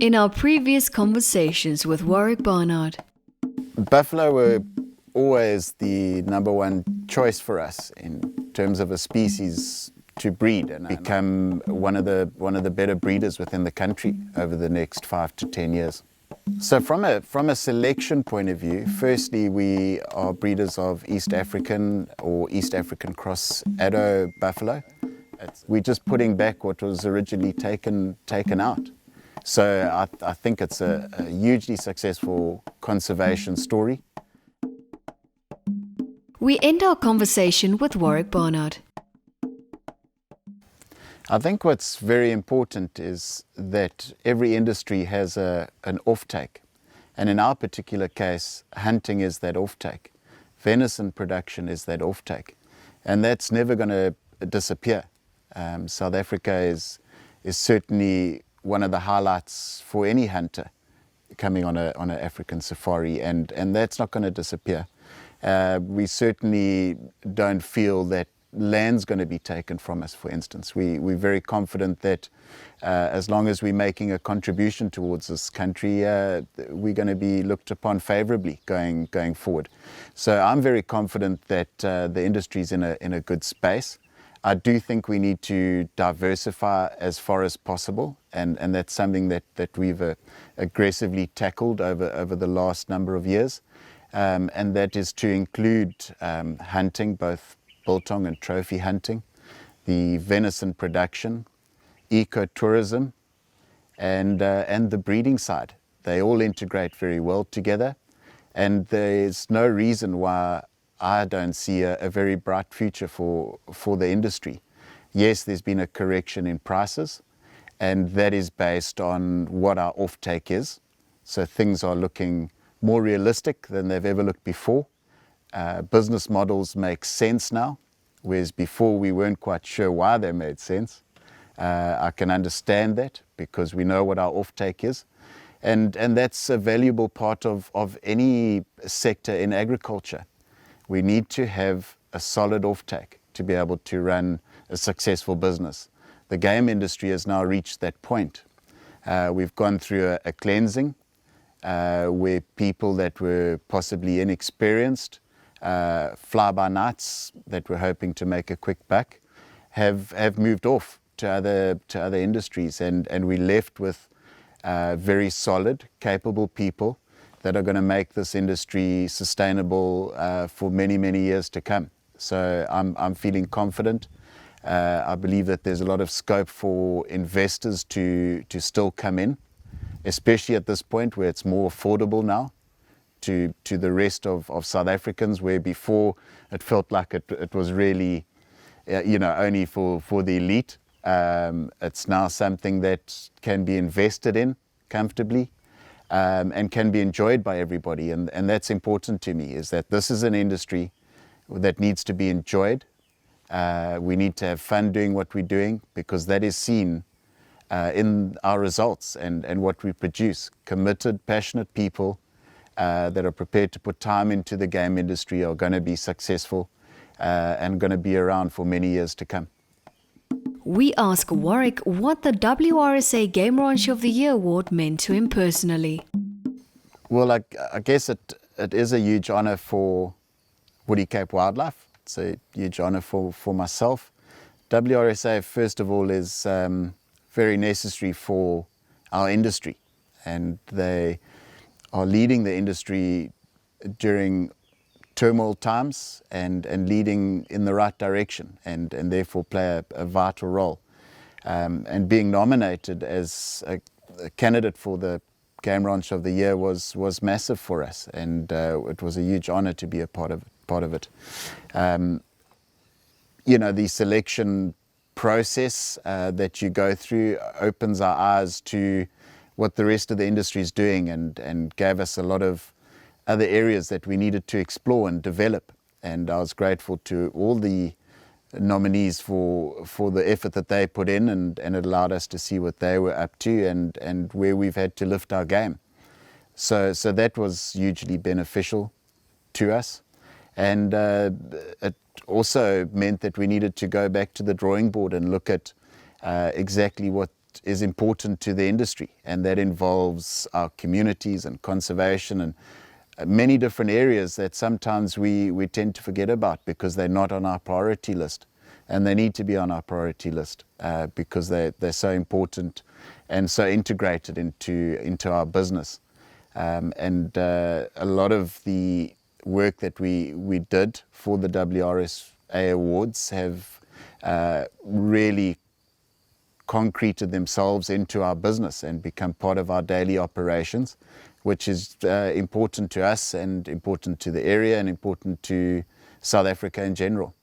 In our previous conversations with Warrick Barnard, buffalo were always the number one choice for us in terms of a species to breed and become one of the better breeders within the country over the next 5 to 10 years. So from a selection point of view, firstly we are breeders of East African or East African cross Addo buffalo. We're just putting back what was originally taken out. So I think it's a hugely successful conservation story. we end our conversation with Warrick Barnard. I think what's very important is that every industry has an offtake. And in our particular case, hunting is that offtake. Venison production is that offtake. And that's never going to disappear. South Africa is certainly one of the highlights for any hunter coming on an African safari, and that's not going to disappear. We certainly don't feel that land's going to be taken from us, for instance. We're very confident that as long as we're making a contribution towards this country, we're going to be looked upon favorably going forward. So I'm very confident that the industry's in a good space. I do think we need to diversify as far as possible, and that's something that we've aggressively tackled over the last number of years, and that is to include hunting, both biltong and trophy hunting, the venison production, ecotourism, and the breeding side. They all integrate very well together, and there's no reason why I don't see a very bright future for the industry. Yes, there's been a correction in prices, and that is based on what our offtake is. So things are looking more realistic than they've ever looked before. Business models make sense now, whereas before we weren't quite sure why they made sense. I can understand that because we know what our offtake is. And that's a valuable part of any sector in agriculture. We need to have a solid offtake to be able to run a successful business. The game industry has now reached that point. We've gone through a cleansing where people that were possibly inexperienced, fly-by-nights that were hoping to make a quick buck, have moved off to other industries, and we're left with very solid, capable people that are going to make this industry sustainable for many, many years to come. So I'm feeling confident. I believe that there's a lot of scope for investors to still come in, especially at this point where it's more affordable now to the rest of South Africans, where before it felt like it was really only for the elite. It's now something that can be invested in comfortably, and can be enjoyed by everybody. And that's important to me, is that this is an industry that needs to be enjoyed. We need to have fun doing what we're doing, because that is seen in our results and what we produce. Committed, passionate people that are prepared to put time into the game industry are going to be successful and going to be around for many years to come. We ask Warrick what the WRSA Game Ranch of the Year award meant to him personally. Well, I guess it is a huge honour for Woody Cape Wildlife. It's a huge honour for myself. WRSA, first of all, is very necessary for our industry, and they are leading the industry during turmoil times and leading in the right direction, and therefore play a vital role. And being nominated as a candidate for the Game Ranch of the Year was massive for us, and it was a huge honour to be a part of it. The selection process that you go through opens our eyes to what the rest of the industry is doing, and gave us a lot of other areas that we needed to explore and develop. And I was grateful to all the nominees for the effort that they put in, and it allowed us to see what they were up to and where we've had to lift our game. So that was hugely beneficial to us. And it also meant that we needed to go back to the drawing board and look at exactly what is important to the industry, and that involves our communities and conservation and many different areas that sometimes we tend to forget about because they're not on our priority list, and they need to be on our priority list because they're so important and so integrated into our business. And a lot of the work that we did for the WRSA Awards have really concreted themselves into our business and become part of our daily operations, which is important to us and important to the area and important to South Africa in general.